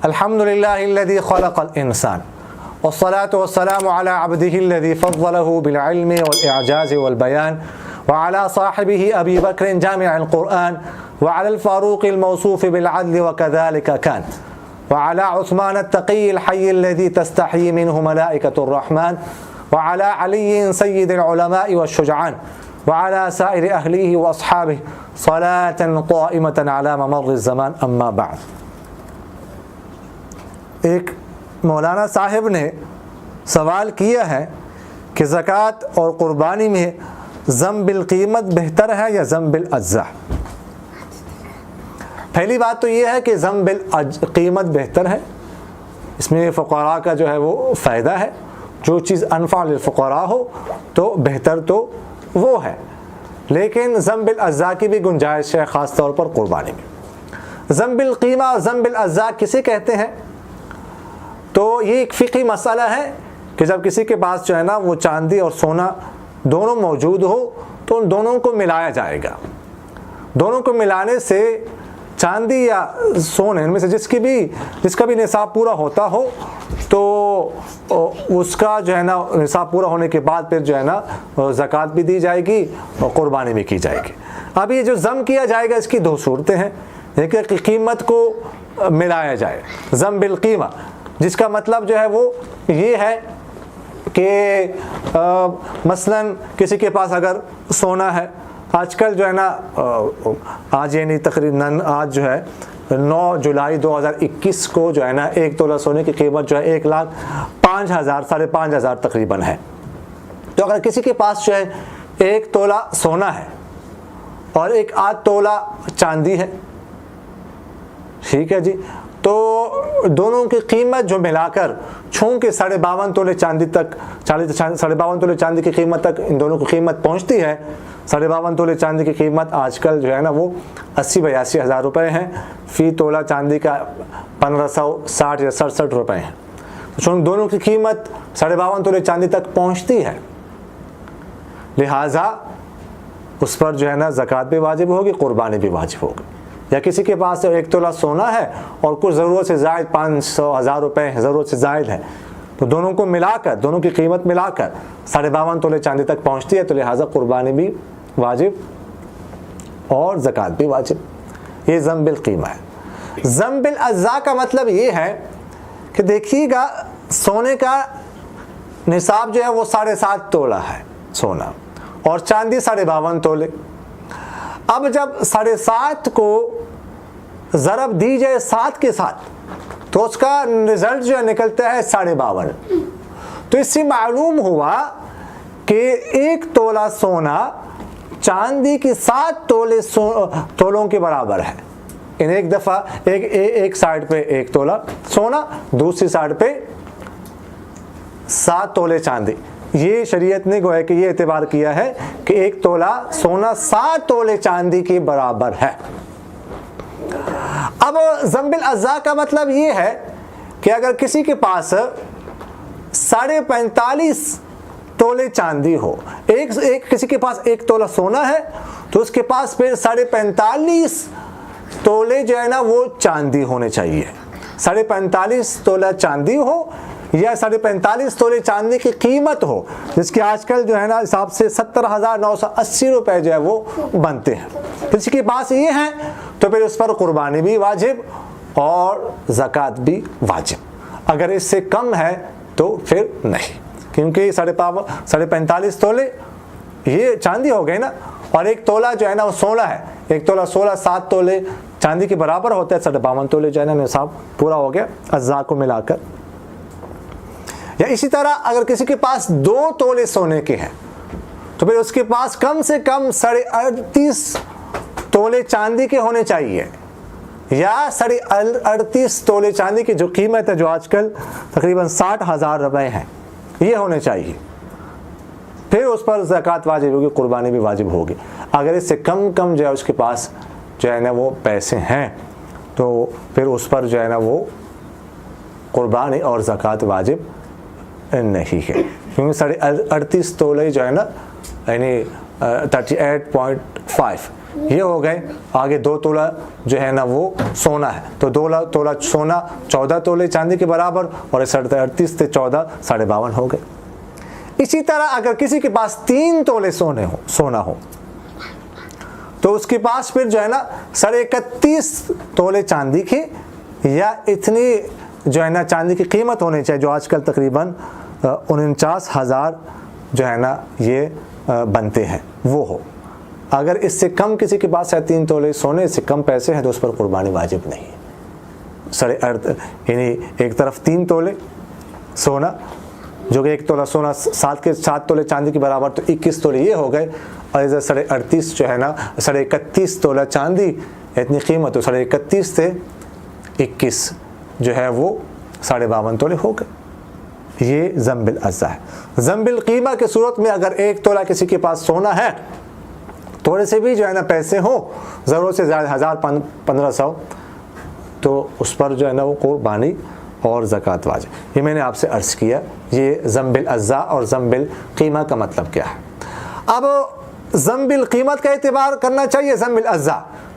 अल्हम्दुलिल्लाहिल्लज़ी खलक़ल इंसान वस्सलातु वस्सलामु अला अब्दिहिल्लज़ी फ़ज़्ज़लहु बिल इल्मि वल इअजाज़ि वल बयान व अला साहिबिही अबी बकर जामिअल कुरआन व अलल फ़ारूक़िल मौसूफ़ बिल अदल व कज़ालिका कान व अला उस्मान अत्तक़िय्यिल हय्यिल्लज़ी तस्तही मिन्हु मलाइकतुर रहमान व अला अलिय्यिन सय्यिदिल उलमाइ वश्शुजआन व अला साइरि अहलिही व अस्हाबिही सलातन क़ाइमतन अला ममर्रिज़ ज़मान अम्मा बअद। एक मौलाना साहब ने सवाल किया है कि ज़कात और क़ुरबानी में ज़म बिल कीमत बेहतर है या ज़म बिल अज्ज़ा। पहली बात तो ये है कि ज़म बिल कीमत बेहतर है, इसमें फ़ुक़रा का जो है वो फ़ायदा है। जो चीज़ अनफ़ा लिल फ़ुक़रा हो तो बेहतर तो वो है, लेकिन ज़म बिल अज्ज़ा की भी गुंजाइश है, ख़ास तौर पर क़ुरबानी में। ज़म बिल कीमा और ज़म बिल अज्ज़ा किसे कहते हैं? तो ये एक फ़िक़ही मसला है कि जब किसी के पास जो है ना वो चांदी और सोना दोनों मौजूद हो तो उन दोनों को मिलाया जाएगा। दोनों को मिलाने से चांदी या सोने इनमें से जिसका भी निसाब पूरा होता हो तो उसका जो है ना निसाब पूरा होने के बाद फिर जो है ना ज़कात भी दी जाएगी और क़ुरबानी भी की जाएगी। अब ये जो ज़म किया जाएगा इसकी दो सूरतें हैं। एक है कि कीमत को मिलाया जाए, ज़म बिल कीमा, जिसका मतलब जो है वो ये है कि मसलन किसी के पास अगर सोना है, आजकल जो है ना आज यानी तकरीबन आज जो है 9 जुलाई 2021 को जो है ना 1 तोला सोने की कीमत जो है 1,05,000 5,500 तकरीबन है। तो अगर किसी के पास जो है 1 तोला सोना है और 1 आध तोला चांदी है, ठीक है जी, तो दोनों की कीमत जो मिलाकर चूँकि 52.5 तोले चांदी तक 52.5 तोले चांदी की कीमत तक इन दोनों की कीमत पहुंचती है। 52.5 तोले चांदी की कीमत आजकल जो है ना वो 80-82 हज़ार रुपये हैं। फ़ी तोला चांदी का 1560 या 67 रुपये हैं। तो चूँकि दोनों की कीमत 52.5 तोले चांदी तक पहुँचती है, लिहाजा उस पर जो है ना ज़कात भी वाजिब होगी, क़ुरबानी भी वाजिब होगी। या किसी के पास 1 तोला सोना है और कुछ ज़रूरत से ज़ायद 500-1000 रुपये ज़रूरत से ज़ायद है, तो दोनों को मिलाकर दोनों की कीमत मिलाकर 52.5 तोले चांदी तक पहुंचती है, तो लिहाजा क़ुरबानी भी वाजिब और ज़कात भी वाजिब। ये ज़म बिल कीमा है। ज़म बिल अज़्ज़ा का मतलब ये है कि देखिएगा सोने का निसाब जो है वो 7.5 तोला है सोना और चांदी 52.5 तोले। अब जब 7.5 को ज़रब दी जाए 7 के साथ तो उसका रिज़ल्ट जो है निकलता है 52.5। तो इससे मालूम हुआ कि 1 तोला सोना चांदी की 7 तोलों के बराबर है। इन एक दफ़ा एक साइड पे 1 तोला सोना, दूसरी साइड पे 7 तोले चांदी। ये शरीयत ने गोया कि ये एतबार किया है कि 1 तोला सोना 7 तोले चांदी के बराबर है। अब ज़म बिल अज़्ज़ा का मतलब ये है कि अगर किसी के पास 45.5 तोले चांदी हो, किसी के पास 1 तोला सोना है तो उसके पास फिर 45.5 तोले जो है ना वो चांदी होने चाहिए। 45.5 तोला चांदी हो या 45.5 तोले चांदी की कीमत हो, जिसकी आजकल जो है ना हिसाब से 70,980 रुपये जो है वो बनते हैं। किसी के पास ये हैं तो फिर उस पर क़ुरबानी भी वाजिब और ज़कात भी वाजिब। अगर इससे कम है तो फिर नहीं, क्योंकि 45.5 तोले ये चांदी हो गई ना, और 1 तोला जो है ना वो 16 है। 1 तोला 16 7 तोले चांदी के बराबर होता है। 52 तोले जो है ना निसाब पूरा हो गया अज़्ज़ा को मिलाकर। या इसी तरह अगर किसी के पास 2 तोले सोने के हैं तो फिर उसके पास कम से कम 38.5 तोले चांदी के होने चाहिए, या 38.5 तोले चांदी की जो कीमत है जो आजकल तकरीबन 60,000 रुपये है, ये होने चाहिए। फिर उस पर ज़कात वाजिब होगी, क़ुरबानी भी वाजिब होगी। अगर इससे कम जो है उसके पास जो है ना वो पैसे हैं तो फिर उस पर जो है ना वो क़ुरबानी और ज़कात वाजिब नहीं है, क्योंकि 38.5 तोले जो है ना यानी 38.5 ये हो गए। आगे 2 तोला जो है ना वो सोना है, तो 2 तोला सोना 14 तोले चांदी के बराबर, और 38 से 14 52.5 हो गए। इसी तरह अगर किसी के पास 3 तोले सोना हो तो उसके पास फिर जो है ना 31.5 तोले चांदी की, या इतनी जो है ना चांदी की कीमत होनी चाहिए जो आजकल तकरीबन 49,000 जो है ना ये बनते हैं, वो हो। अगर इससे कम किसी के पास है 3 तोले सोने से कम पैसे हैं तो उस पर कुर्बानी वाजिब नहीं है। यानी एक तरफ 3 तोले सोना, जो कि 1 तोला सोना 7 तोले चांदी के बराबर, तो 21 तोले ये हो गए, और इधर 38.5 जो है ना 31.5 तोला चांदी इतनी कीमत, तो 31.5 से 21 जो है वो 52.5 तोले हो गए। ये ज़म्बिल अज़्ज़ा है। ज़म्बिल कीमा की सूरत में अगर 1 तोला किसी के पास सोना है, थोड़े से भी जो है ना पैसे हो, ज़रूरत से ज़्यादा 1000-1500, तो उस पर जो है ना वो कुर्बानी और ज़कात वाजिब। ये मैंने आपसे अर्ज़ किया, ये ज़म्बिल अज़्ज़ा और ज़म्बिल कीमा का मतलब क्या है। अब ज़म्बिल कीमत का एतबार करना चाहिए ज़म्बिल अज़्ज़ा,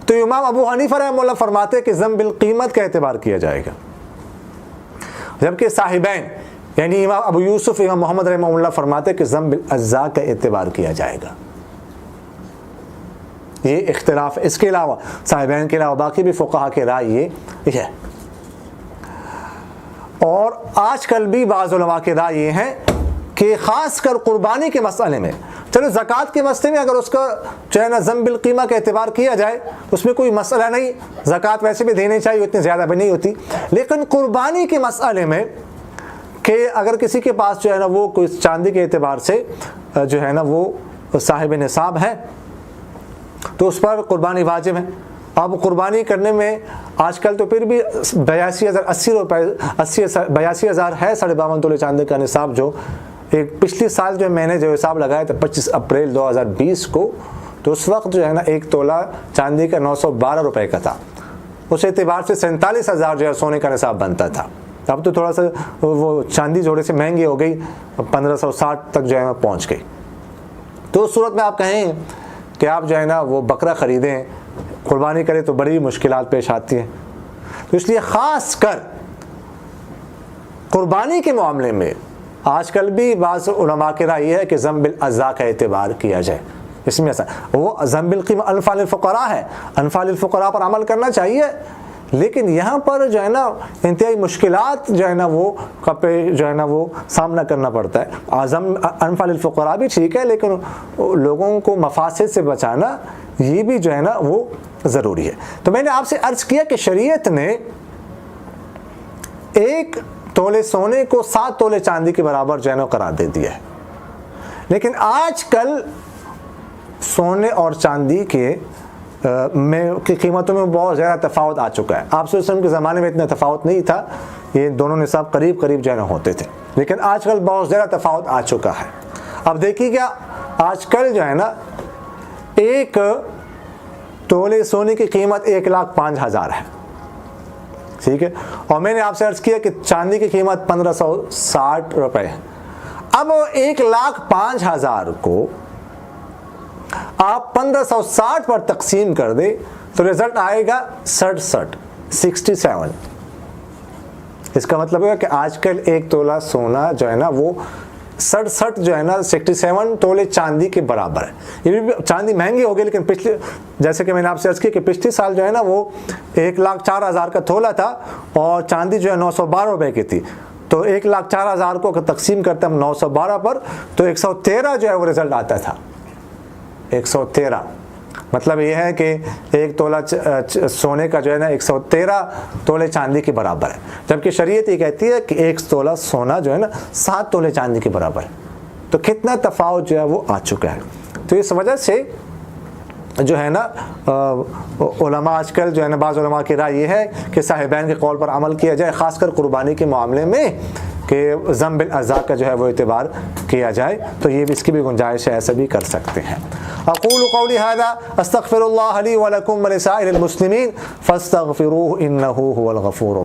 तो इमाम अबू हनीफा रहमतुल्लाह फरमाते हैं कि ज़म्बिल कीमत का एतबार किया जाएगा, जबकि साहिबैन यानी इमाम अबू यूसुफ, इमाम मोहम्मद रहमतुल्लाह फरमाते हैं कि ज़म्बिल अज़्ज़ा का एतबार किया जाएगा। ये इख्तिलाफ, इसके अलावा साहिबैन के अलावा बाकी भी फ़ुक़हा के राय ये है। और आजकल भी बाज़ उलमा के राय ये हैं कि ख़ास कर कुर्बानी के मसले में, चलो ज़कात के मसले में अगर उसका जो है ना ज़म्बिल कीमा का एतबार किया जाए उसमें कोई मसला नहीं, ज़कात वैसे भी देनी चाहिए, इतनी ज़्यादा भी नहीं होती। लेकिन कुर्बानी के मसले में कि अगर किसी के पास जो है ना वो कोई चांदी के एतबार से जो है ना वो साहिब निसाब है, तो उस पर कुर्बानी वाजिब है। अब कुर्बानी करने में आजकल तो फिर भी 82,080 रुपये 82,000 है 52.5 तोले चांदी का निसाब। जो एक पिछले साल जो मैंने जो हिसाब लगाया था 25 अप्रैल 2020 को, तो उस वक्त जो है ना 1 तोला चांदी का 912 रुपये का था। उस एतबार से 47,000 जो है सोने का निसाब बनता था। अब तो थोड़ा सा वो चांदी थोड़े से महंगी हो गई, 1560 तक जो है पहुँच गई। तो उस सूरत में आप कहें कि आप जो है ना वो बकरा ख़रीदें, कुर्बानी करें, तो बड़ी मुश्किलात पेश आती हैं। तो इसलिए ख़ास कर कुर्बानी के मामले में आजकल भी बाज़ उलमा की राय है कि ज़म्बिल अज़्ज़ा का एतबार किया जाए। इसमें ऐसा वो ज़म्बिल कीमा अनफ़ालिल फ़ुक़रा है, अनफ़ालिल फ़ुक़रा पर अमल करना चाहिए, लेकिन यहाँ पर जो है ना इंतहाई मुश्किलात जो है ना वो पे जो है ना वो सामना करना पड़ता है। आज़म अनफ़ालिल फ़ुक़रा भी ठीक है, लेकिन लोगों को मफासिद से बचाना ये भी जो है ना वो ज़रूरी है। तो मैंने आपसे अर्ज़ किया कि शरीयत ने 1 तोले सोने को 7 तोले चांदी के बराबर जो है ना करार दे दिया है। लेकिन आजकल सोने और चांदी की कीमतों में बहुत ज़्यादा तफावत आ चुका है। आप के ज़माने में इतना तफावत नहीं था, ये दोनों निसाब करीब करीब जो है ना होते थे, लेकिन आजकल बहुत ज़्यादा तफावत आ चुका है। अब देखिए क्या, आजकल जो है ना 1 तोले सोने की कीमत 1,05,000 है, ठीक है। और मैंने आपसे अर्ज़ किया कि चांदी की कीमत 1560 रुपये है। अब 1,05,000 को आप 1560 पर तकसीम कर दे तो रिजल्ट आएगा 67। इसका मतलब है कि आजकल 1 तोला सोना जो है ना वो 67 जो है ना 67 तोले चांदी के बराबर है। ये भी चांदी महंगी हो गई, लेकिन पिछले, जैसे कि मैंने आपसे अर्ज़ किया कि पिछले साल जो है ना वो 1,04,000 का तोला था और चांदी जो है 912 रुपये की थी। तो 1,04,000 को अगर तकसीम करते हम 912 पर, तो 113 जो है वो रिज़ल्ट आता था। 113 मतलब ये है कि 1 तोला सोने का जो है ना 113 तोले चांदी के बराबर है, जबकि शरीयत ये कहती है कि 1 तोला सोना जो है ना 7 तोले चांदी के बराबर है। तो कितना तफावत जो है वो आ चुका है। तो इस वजह से जो है ना उलमा आजकल जो है ना बाज़ उलमा की राय ये है कि साहिबैन के कौल पर अमल किया जाए, ख़ासकर कुर्बानी के मामले में कि ज़म्बिल अज़्ज़ा का जो है वो एतबार किया जाए। तो ये भी, इसकी भी गुंजाइश है, ऐसा भी कर सकते हैं। अक़ूलु क़ौली हाज़ा अस्तग़फ़िरुल्लाह ली व लकुम व लिसाइरिल मुस्लिमीन फ़स्तग़फ़िरूहु इन्नहु हुवल गफ़ूर।